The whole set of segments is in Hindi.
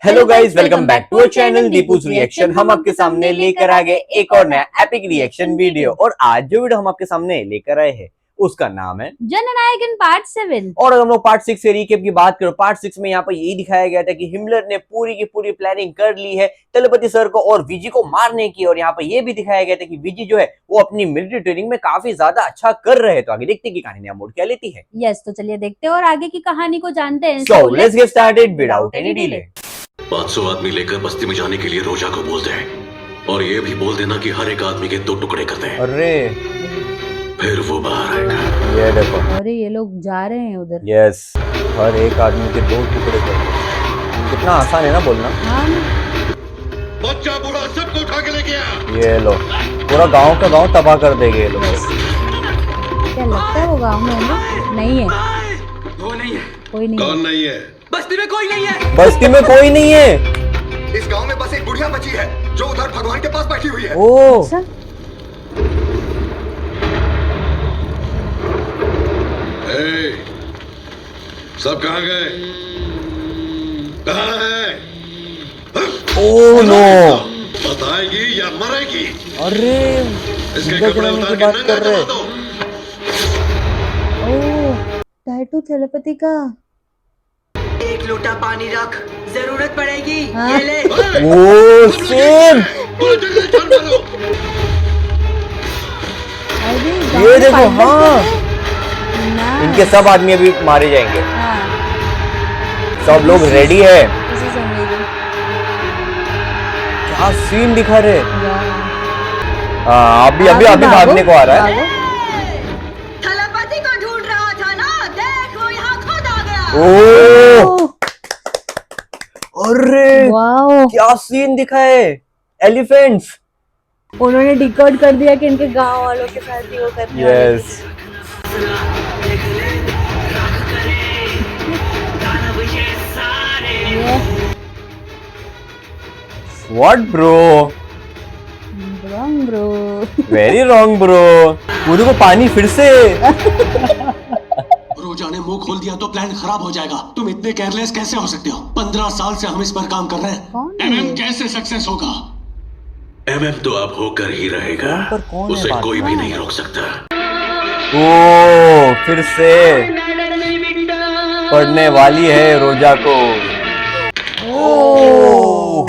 Hello guys, welcome back to our channel Deepu's reaction. हम आपके सामने लेकर आ गए एक और नया एपिक रिएक्शन वीडियो। और आज जो वीडियो हम आपके सामने लेकर आए हैं उसका नाम है जननायक इन पार्ट 7। और अगर हम लोग पार्ट 6 से रिकेप की बात करें, पार्ट 6 में यहाँ पर यही दिखाया गया था कि हिमलर ने पूरी की पूरी प्लानिंग कर ली है तलपति सर को और विजी को मारने की। और यहाँ पर यह भी दिखाया गया था कि विजी जो है वो अपनी मिलिट्री ट्रेनिंग में काफी ज्यादा अच्छा कर रहे हैं। तो आगे देखते हैं कि कहानी नया मोड़ क्या लेती है। यस, तो चलिए देखते हैं और आगे की कहानी को जानते हैं। So let's get started without any delay. 500 आदमी लेकर बस्ती में जाने के लिए रोजा को बोल दे और ये भी बोल देना कि हर एक आदमी के 2 टुकड़े कर दे। अरे फिर वो बाहर आएगा। ये देखो, अरे ये लोग जा रहे हैं उधर। यस, हर एक आदमी के 2 टुकड़े कर दो। कितना आसान है ना बोलना। हाँ, बच्चा बूढ़ा सबको उठा के लेके आ। ये लो, पूरा गांव का गांव तबाह कर देंगे ये लोग। क्या लगता है वो गांव में नहीं है? वो नहीं है। कोई नहीं। कौन नहीं है? बस्ती में कोई नहीं है। बस्ती में कोई नहीं है। इस गांव में बस एक बुढ़िया बची है जो उधर भगवान के पास बैठी हुई है। ओ अच्छा? ए, सब कहाँ गए? कहाँ है? ओ नो, बताएगी या मरेगी? अरे इसके जिंदा कपड़े जलाने उतार की के बात नंगा कर रहे। करा दो। ओ, टैटू थेलेपैथी का। एक लोटा पानी रख, जरूरत पड़ेगी। हाँ? ये ले। ओ सेम, पूरा जंगल छोड़ मारो। अरे ये देखो, गांव में हाँ। पायलट है। ना। इनके सब आदमी अभी मारे जाएंगे। हाँ, सब लोग रेडी है। इसी समय की। क्या सीन दिखा रहे। वाह। हाँ, अभी अभी अभी भागने को आ रहा है। थलपति को ढूंढ रहा था ना, देखो यहाँ खुद आ गया। ओ अरे वाओ, क्या सीन दिखा है। एलिफेंट्स। उन्होंने डिकोड कर दिया कि इनके गांव वालों के साथ ही वो करने वाले थे। यस, ये what bro, wrong bro. Very wrong bro. पूरी को पानी फिर से। रोजा ने मुंह खोल दिया तो प्लान खराब हो जाएगा। तुम इतने केयरलेस कैसे हो सकते हो? 15 साल से हम इस पर काम कर रहे हैं। कौन है? एमएम कैसे सक्सेस होगा? एमएम तो अब होकर ही रहेगा। पर कौन है उसे बात कोई में? भी नहीं रोक सकता। ओ फिर से पढ़ने वाली है रोजा को। ओ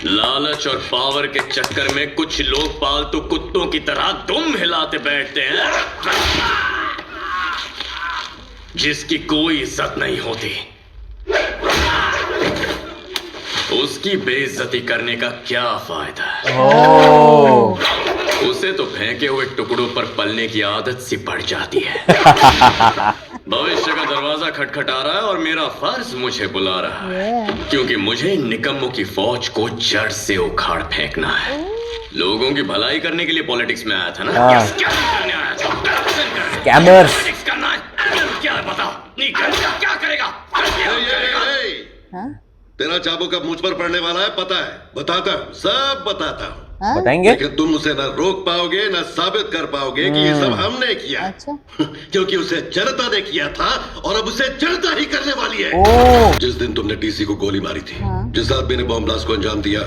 लालच और पावर के चक्कर में कुछ लोग पालतू कुत्तों की तरह दुम हिलाते बैठते हैं, जिसकी कोई इज्जत नहीं होती। उसकी बेइज्जती करने का क्या फायदा? ओ उसे तो फेंके हुए टुकड़ों पर पलने की आदत सी पड़ जाती है। भविष्य का दरवाजा खटखटा रहा है और मेरा फर्ज मुझे बुला रहा है, क्योंकि मुझे निकम्मों की फौज को जड़ से उखाड़ फेंकना है। लोगों की भलाई करने के लिए पॉलिटिक्स में आया था ना। हाँ। क्या करने आया था? करप्शन करने। स्कैमर्स। पॉलिटिक्स करना है। क्या है बताओ? नहीं क्या करेगा? हाँ? तेरा चाबुक अब मुझ पर पड़ने वाला है, पता है? बताता हूँ, सब बताता हूँ। हाँ? बताएंगे। लेकिन तुम उसे न रोक पाओगे न साबित कर पाओगे कि ये सब हमने किया। अच्छा। क्योंकि उसे जनता ने किया था और अब उसे जनता ही करने वाली है। ओ जिस दिन तुमने डीसी को गोली मारी थी, हाँ। जिस आदमी ने बॉम्ब ब्लास्ट को अंजाम दिया,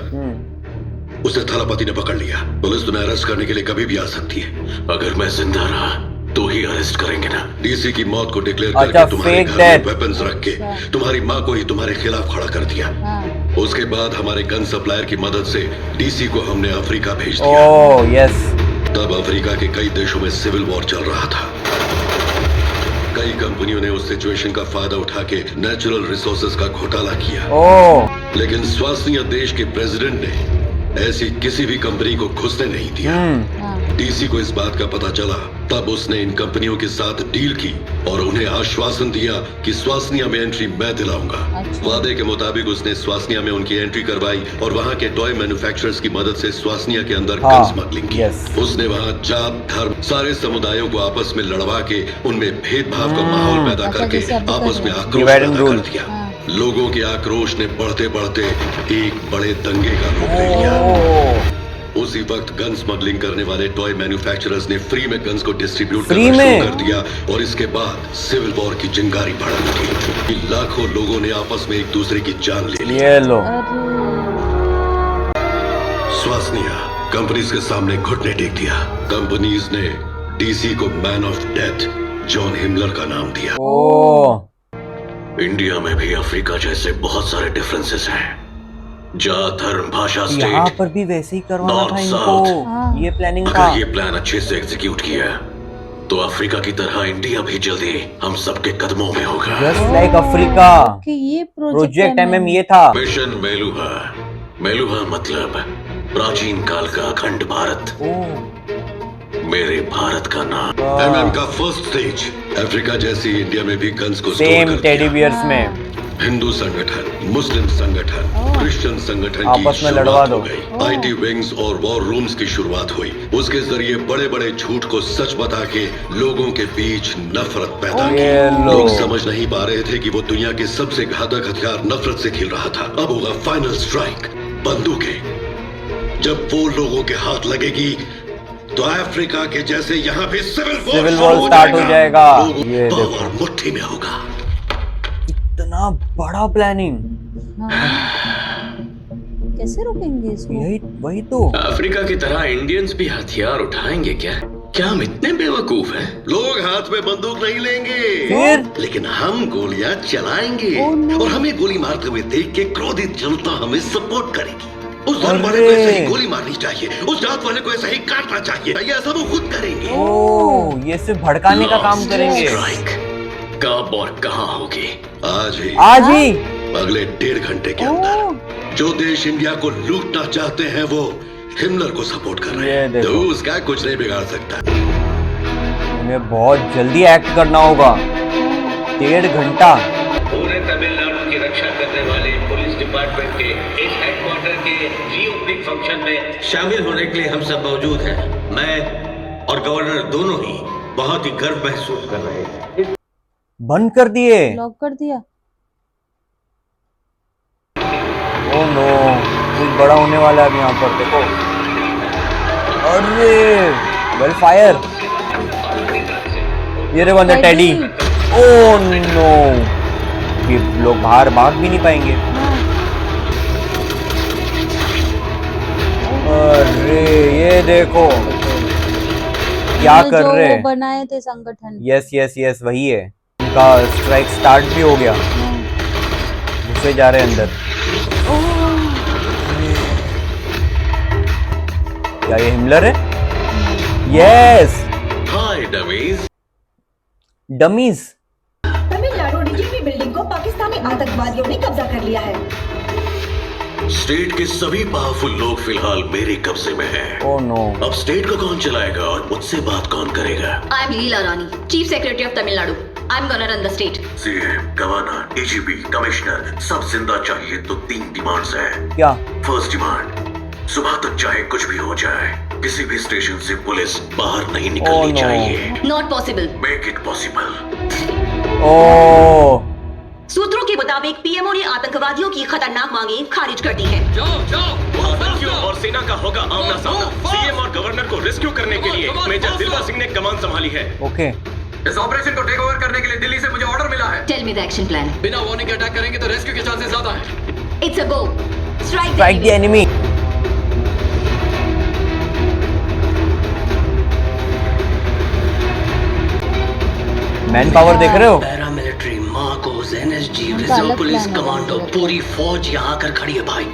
उसे थलापति ने पकड़ लिया। पुलिस तुम्हें अरेस्ट करने के लिए कभी भी आ सकती है। अगर मैं जिंदा रहा तो ही अरेस्ट करेंगे ना। डीसी की मौत को डिक्लेयर अच्छा, करके तुम्हारे fake घर में death। वेपन्स रख के तुम्हारी माँ को ही तुम्हारे खिलाफ खड़ा कर दिया। हाँ। उसके बाद हमारे गन सप्लायर की मदद से डीसी को हमने अफ्रीका भेज दिया। ओ यस, तब अफ्रीका के कई देशों में सिविल वॉर चल रहा था। कई कंपनियों ने उस सिचुएशन का फायदा उठा के नेचुरल रिसोर्सेज का घोटाला किया। ओ लेकिन स्वास्थ्य देश के प्रेसिडेंट ने ऐसी किसी भी कंपनी को घुसने नहीं दिया। हाँ। डीसी को इस बात का पता चला, तब उसने इन कंपनियों के साथ डील की और उन्हें आश्वासन दिया कि स्वास्निया में एंट्री मैं दिलाऊंगा। अच्छा। वादे के मुताबिक उसने स्वास्निया में उनकी एंट्री करवाई और वहां के टॉय मैन्युफैक्चरर्स की मदद से स्वास्निया के अंदर हाँ, गन स्मगलिंग की। यस। उसने वहां जात धर्म सारे समुदायों को आपस में लड़वा के उनमें भेदभाव का माहौल पैदा अच्छा, करके जैसे अभी कर आपस में रहे हैं। आक्रोश Divide and पैदा कर rule। दिया। हाँ। लोगों के आक्रोश ने बढ़ते बढ़ते एक बड़े दंगे का रूप ले लिया। ओ उसी वक्त गन स्मगलिंग करने वाले टॉय मैन्युफैक्चरर्स ने फ्री में गन्स को डिस्ट्रीब्यूट फ्री करना में? शुरू कर दिया और इसके बाद सिविल वॉर की चिंगारी भड़क उठी। लाखों लोगों ने आपस में एक दूसरे की जान ले ली। ये लो। स्वास्निया कंपनीज के सामने घुटने टेक दिया। कंपनीज ने डीसी को man of death John Himmler का नाम दिया। ओ इंडिया में भी अफ्रीका जैसे बहुत सारे डिफरेंसेस हैं। जात, धर्म, भाषा, यहाँ स्टेट। पर भी वैसे ही करवाना नॉर्थ, था साउथ। इनको, ये प्लानिंग था। अगर ये प्लान अच्छे से एग्जीक्यूट किया तो अफ्रीका की तरह इंडिया भी जल्दी हम सबके कदमों में होगा। Just like Africa. कि ये प्रोजेक्ट MM ये था। मिशन मेलुहा। मेलुहा मतलब प्राचीन काल का अखंड भारत। मेरे भारत का नाम। MM का फर्स्ट स्टेज। अफ्रीका जैसी इंडिया में भी गन्स को स्टोर सेम कर टेडी दिया। बियर्स में हिंदू संगठन, मुस्लिम संगठन, क्रिश्चियन संगठन आपस की में लड़वा शुरुआत दो। हो गई। आईटी विंग्स और वॉर रूम्स की शुरुआत हुई। उसके जरिए बड़े बड़े झूठ को सच बता के लोगों के बीच नफरत पैदा की। ये लो। लोग समझ नहीं पा रहे थे कि वो दुनिया के सबसे घातक हथियार नफरत से खेल रहा था। अब होगा फाइनल स्ट्राइक, बंदूकें। जब वो लोगों के हाथ लगेगी तो अफ्रीका के जैसे यहाँ भी सिविल वॉर स्टार्ट हो जाएगा। ये देखो। पावर मुट्ठी में होगा। इतना बड़ा प्लानिंग। कैसे रोकेंगे इसको? यही वही तो। अफ्रीका की तरह इंडियंस भी हथियार उठाएंगे क्या? क्या हम इतने बेवकूफ हैं? लोग हाथ में बंदूक नहीं लेंगे, फिर? लेकिन हम गोलियां चलाएंगे। और हमें गोली मारते हुए देख के क्रोधित जनता हमें सपोर्ट करेगी। उस धर्म वाले को ऐसे ही गोली मारनी चाहिए, उस जात वाले को ऐसे ही काटना चाहिए। ये सब वो खुद करेंगे। ओ ये सिर्फ भड़काने का काम करेंगे। स्ट्राइक कब और कहाँ होगी? आज ही, आज ही। अगले 1.5 घंटे के अंदर। जो देश इंडिया को लूटना चाहते हैं वो हिमलर को सपोर्ट कर रहे ये हैं, देखो। तो उसका कुछ नहीं बिगाड़ सकता। हमें बहुत जल्दी एक्ट करना होगा। 1.5 घंटा। पूरे तमिलनाडु की रक्षा करने वाले पुलिस डिपार्टमेंट के इस हेडक्वार्टर के री-ओपनिंग फंक्शन में शामिल होने के लिए हम सब मौजूद हैं। मैं और गवर्नर दोनों ही बहुत ही गर्व महसूस कर रहे हैं। बंद कर दिए। लॉक कर दिया। ओ नो कुछ बड़ा होने वाला है अभी यहाँ पर देखो। अरे वेल फायर। ये देखो अंदर टेडी। ओ नो ये लोग बाहर भाग भी नहीं पाएंगे। अरे ये देखो क्या कर जो रहे वो हैं। बनाए थे संगठन। यस यस यस वही है। उनका स्ट्राइक स्टार्ट भी हो गया। घुसे जा रहे हैं अंदर। क्या ये हिमलर है? Yes hi dummies. Dummies. Tamil Nadu DGP building को पाकिस्तानी आतंकवादियों ने कब्जा कर लिया है। स्टेट के सभी पावरफुल लोग फिलहाल मेरे कब्जे में हैं। ओ नो अब स्टेट को कौन चलाएगा और मुझसे बात कौन करेगा? I am Leela Rani, chief secretary of Tamil Nadu. I am gonna run the state. CM, governor, DGP, commissioner सब जिंदा चाहिए तो 3 डिमांड्स हैं। क्या? फर्स्ट डिमांड, सुबह तक चाहे कुछ भी हो जाए किसी भी स्टेशन से पुलिस बाहर नहीं निकलनी no. चाहिए। Not possible. Make it possible. ओ सूत्रों के मुताबिक पीएमओ ने आतंकवादियों की खतरनाक मांगें खारिज कर दी हैं। आतंकियों और सेना का होगा आमना सामना। सीएम और गवर्नर को रेस्क्यू करने के लिए मेजर दिलवा सिंह ने कमान संभाली है। ओके। इस ऑपरेशन को टेक ओवर करने के लिए दिल्ली से मुझे ऑर्डर मिला है। Tell me the action plan. बिना वार्निंग के अटैक करेंगे तो रेस्क्यू के चांसेस ज्यादा है। It's a go. Strike the enemy. Man power देख रहे हो? पैरामिलिट्री मार्कोस, एनएसजी, उनका रिजर्व अलग पुलिस plan है कमांडो, भाई। पूरी फौज यहाँ आकर खड़ी है भाई।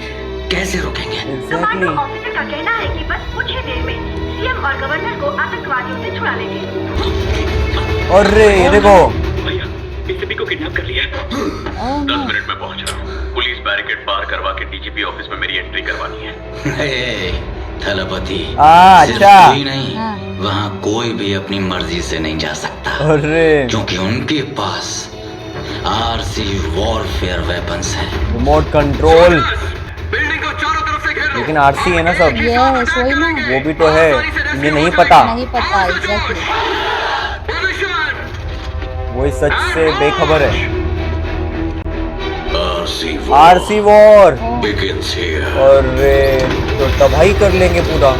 कैसे रोकेंगे? एग्जैक्टली। ऑफिसर का कहना है कि बस कुछ ही देर में सीएम और गवर्नर को आतंकवादियों से छुड़ा लेंगे। अरे ये देखो। भैया इस सभी को किडनैप कर लिया है। 10 मिनट में पहुंच रहा हूँ। पुलिस बैरिकेड पार करवा के डीजीपी ऑफिस में मेरी एंट्री करवानी है। थलपति अच्छा। नहीं, वहाँ कोई भी अपनी मर्जी से नहीं जा सकता, अरे क्योंकि उनके पास आरसी वॉरफेयर वेपन्स हैं। Remote control. बिल्डिंग को चारों तरफ से घेर लो। लेकिन आरसी है ना सब। यस वही ना। वो भी तो है, इन्हें नहीं पता। नहीं पता एग्जैक्टली। वो इस सच से बेखबर है। RC war begins here. और तो तबाही कर लेंगे पूरा।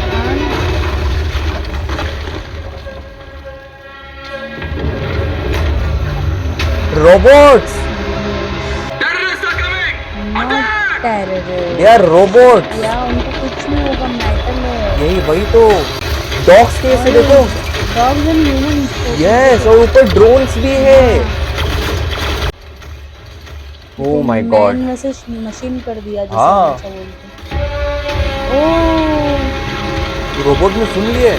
रोबोट्स, टेरर यार रोबोट, या उनको कुछ नहीं होगा, मेटल है। यही वही तो। डॉग्स के ऐसे देखो, डॉग्स एंड ह्यूमंस। यस, और ऊपर ड्रोन्स भी है। ओह माय गॉड, मैन में से मशीन कर दिया जैसे हाँ। अच्छा बोलते हैं। ओह रोबोट ने सुन लिए।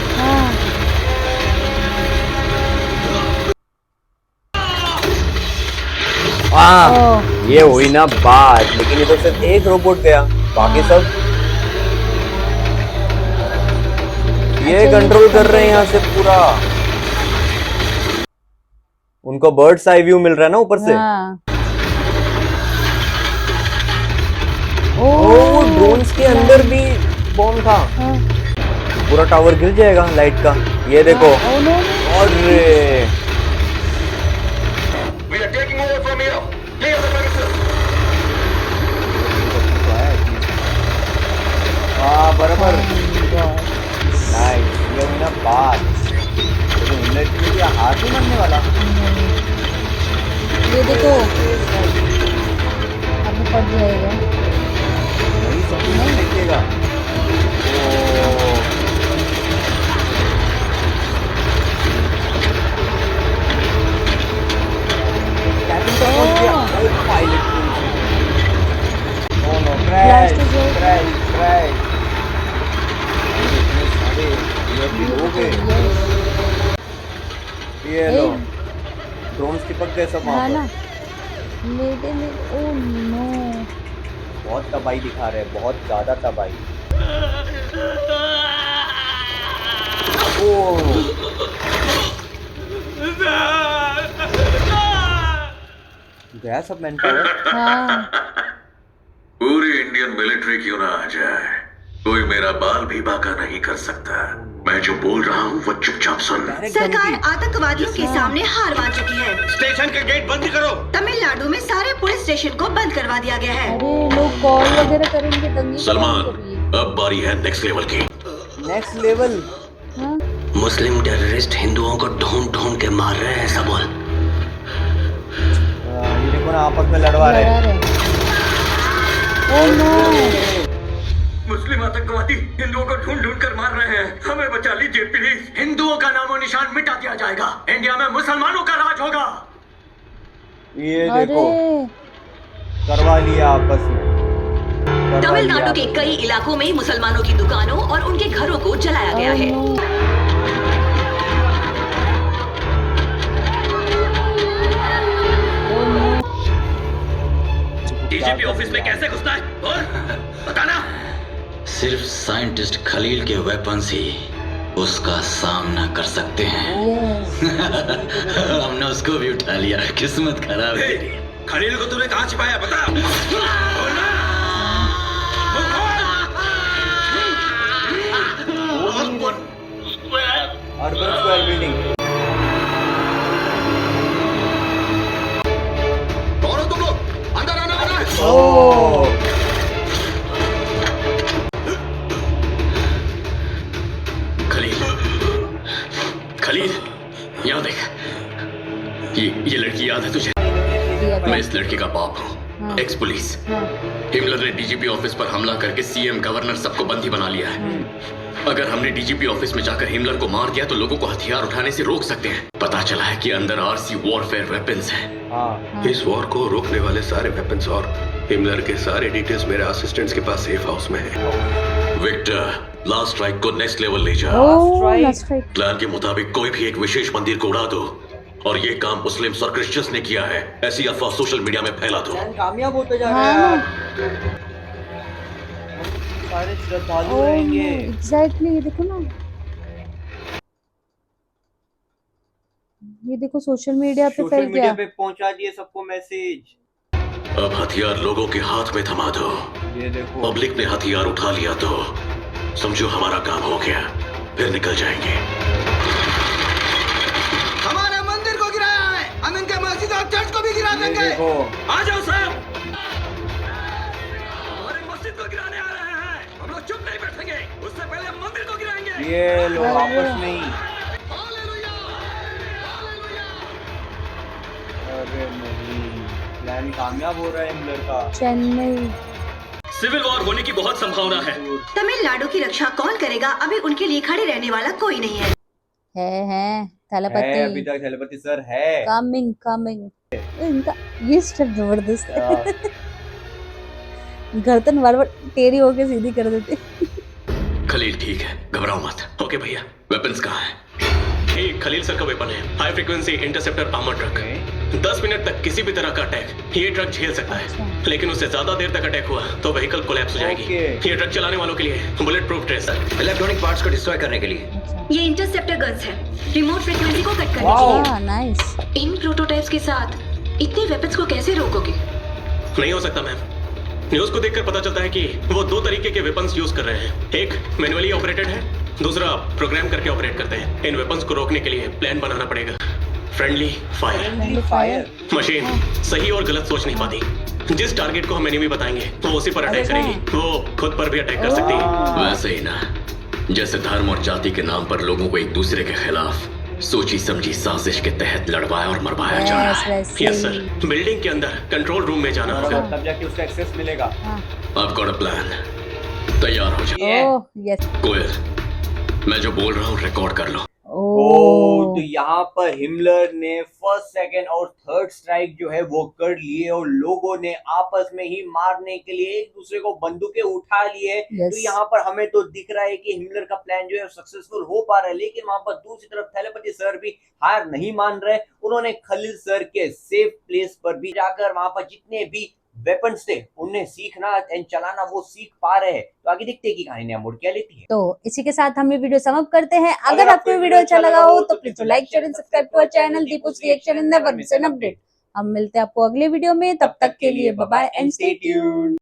हाँ ये हुई ना बात, लेकिन ये तो सिर्फ एक रोबोट गया, बाकी सब ये कंट्रोल कर रहे हैं यहाँ से पूरा। उनको बर्ड्स आई व्यू मिल रहा है ना ऊपर से। हाँ। ओ ड्रोन्स के अंदर भी बॉम्ब था। हाँ। पूरा टावर गिर जाएगा लाइट का, ये देखो। हाँ, oh no। अरे We are taking over from here. Clear the premises. हाँ बराबर, God। नाइस, ये हुई ना बात। लेकिन इनमें क्या हाथ ही मरने वाला। ये देखो अब पड़ जाएगा। वही सब नहीं देखिएगा। Blast is over। ये लो, ड्रोन्स चिपक गए सब हाँ वहाँ ना, पर। मेरे में ओह नो। बहुत तबाही दिखा रहे हैं, बहुत ज्यादा तबाही। गया सब मैन पावर। हाँ पूरी इंडियन मिलिट्री क्यों ना आ जाए, कोई मेरा बाल भी बांका नहीं कर सकता। मैं जो बोल रहा हूँ वो चुपचाप सुन। सरकार आतंकवादियों के सामने हार मान चुकी है। स्टेशन के गेट बंद करो। तमिलनाडु में सारे पुलिस स्टेशन को बंद करवा दिया गया है। अरे लोग कॉल वगैरह करेंगे, दंगे सलमान, करेंगे। अब बारी है नेक्स्ट लेवल की। Next level. हाँ? मुस्लिम टेररिस्ट हिंदुओं को ढूंढ ढूंढ के मार रहे हैं, ऐसा बोल। ये देखो ना, आपस में लड़वा रहे लड़ा हैं। रहे। Oh no. मुस्लिम आतंकवादी हिंदुओं को ढूंढ ढूंढ कर मार रहे हैं, हमें बचा लीजिए प्लीज। हिंदुओं का नामो निशान मिटा दिया जाएगा, इंडिया में मुसलमानों का राज होगा। ये अरे देखो, करवा लिया आपस में। करवा लिया तमिलनाडु के आपस कई इलाकों में मुसलमानों की दुकानों और उनके घरों को जलाया गया है। Oh no. डीजीपी ऑफिस में कैसे घुसना है, बोल, बताना। सिर्फ साइंटिस्ट खलील के वेपन्स ही उसका सामना कर सकते हैं। हमने उसको भी उठा लिया, किस्मत खराब है तेरी। खलील को तूने कहाँ छिपाया, बता। बोलना। Urban square building. कौन हो तुम लोग? अंदर आना आना है। ओह खलील, यहाँ देख, ये लड़की याद है तुझे? दिया था। मैं इस लड़की का बाप हूँ, हाँ। X police. हाँ। हिमलर ने डीजीपी ऑफिस पर हमला करके सीएम, गवर्नर सबको बंदी बना लिया है। अगर हमने डीजीपी ऑफिस में जाकर हिमलर को मार दिया तो लोगों को हथियार उठाने से रोक सकते हैं। पता चला है कि अंदर आरसी वॉरफेयर वेपन्स हैं। हाँ, इस वॉर को रोकने वाले सारे वेपन्स और हिमलर के सारे डिटेल्स मेरे असिस्टेंट्स के पास सेफ हाउस में है। विक्टर, लास्ट स्ट्राइक को नेक्स्ट लेवल ले जा। ओह लास्ट स्ट्राइक। प्लान के मुताबिक कोई भी एक विशेष मंदिर को उड़ा दो, और ये काम मुस्लिम्स और क्रिश्चियंस ने किया है, ऐसी अफवाह सोशल मीडिया में फैला दो। प्लान कामयाब होते जा रहा है हाँ। यार। सारे श्रद्धालु ओह रहेंगे। एग्जैक्टली, ये देखो ना, ये देखो सोशल मीडिया पे सोशल फैल मीडिया गया। पे पहुंचा दिए सबको मैसेज। अब हथियार लोगों के हाथ में थमा दो। ये देखो, पब्लिक ने हथियार उठा लिया तो समझो हमारा काम हो गया, फिर निकल जाएंगे। हमारे मंदिर को गिराया है, हम इनके मस्जिद और चर्च को भी गिरा ये देंगे। देखो, आ जाओ साहब। ये लो आपस में ही। अरे नहीं, प्लान कामयाब हो रहा है हिमलर का। चेन्नई। सिविल वॉर होने की बहुत संभावना है। तमिलनाडु की रक्षा कौन करेगा? अभी उनके लिए खड़े रहने वाला कोई नहीं है। है है थलपति। अभी तक थलपति सर है। Coming coming. इनका ये स्टेप जबरदस्त है। गर्दन बार टेढ़ी होके सीधी कर देते। खलील ठीक है, घबराओ मत। ओके भैया, वेपन्स कहाँ है? ये खलील सर का वेपन है, high frequency interceptor armour truck. 10 minute तक किसी भी तरह का अटैक ये ट्रक झेल सकता है, लेकिन उससे ज्यादा देर तक अटैक हुआ तो व्हीकल कोलैप्स हो जाएगी। ये ट्रक चलाने वालों के लिए बुलेट प्रूफ ड्रेस है, इलेक्ट्रॉनिक पार्ट्स को डिस्ट्रॉय करने के लिए। ये इंटरसेप्टर गन्स है, रिमोट फ्रीक्वेंसी को कट करने के लिए। नाइस। इन प्रोटोटाइप्स के साथ इतने वेपन्स को कैसे रोकोगे? नहीं हो सकता मैम। न्यूज को देखकर पता चलता है कि वो 2 तरीके के वेपन्स यूज कर रहे हैं। एक मैनुअली ऑपरेटेड है, दूसरा प्रोग्राम करके ऑपरेट करते हैं। इन वेपन्स को रोकने के लिए प्लान बनाना पड़ेगा। Friendly fire. मशीन सही और गलत सोच नहीं पाती। जिस टारगेट को हम एनिमी बताएंगे वो उसी पर अटैक करेगी। वो खुद पर भी अटैक कर सकती है। वैसे ही ना, जैसे धर्म और जाति के नाम पर लोगों को एक दूसरे के खिलाफ सोची समझी साजिश के तहत लड़वाया और मरवाया जा रहा है। यस सर, बिल्डिंग के अंदर कंट्रोल रूम में जाना होगा। तब जाके उसका एक्सेस मिलेगा। I've got a plan. तैयार हो जाओ। Oh yes. कोयल, मैं जो बोल रहा हूँ रिकॉर्ड कर लो। तो यहाँ पर हिमलर ने फर्स्ट, सेकंड और थर्ड स्ट्राइक जो है वो कर लिए और लोगों ने आपस में ही मारने के लिए एक दूसरे को बंदूकें उठा लिए। तो यहाँ पर हमें तो दिख रहा है कि हिमलर का प्लान जो है सक्सेसफुल हो पा रहा है, लेकिन वहां पर दूसरी तरफ थलपति सर भी हार नहीं मान रहे। उन्होंने खलील सर के सेफ प्लेस पर भी जाकर वहां पर जितने भी वेपन्स थे उन्हें सीखना एंड चलाना वो सीख पा रहे हैं। तो आगे देखते हैं कि कहानी मोड़ क्या लेती है। तो इसी के साथ हम ये वीडियो समाप्त करते हैं। अगर आपको वीडियो अच्छा लगा हो तो please like share and subscribe to our channel Deepu's reaction and never miss an update. हम मिलते हैं आपको अगले वीडियो में, तब तक के लिए bye bye and stay tuned.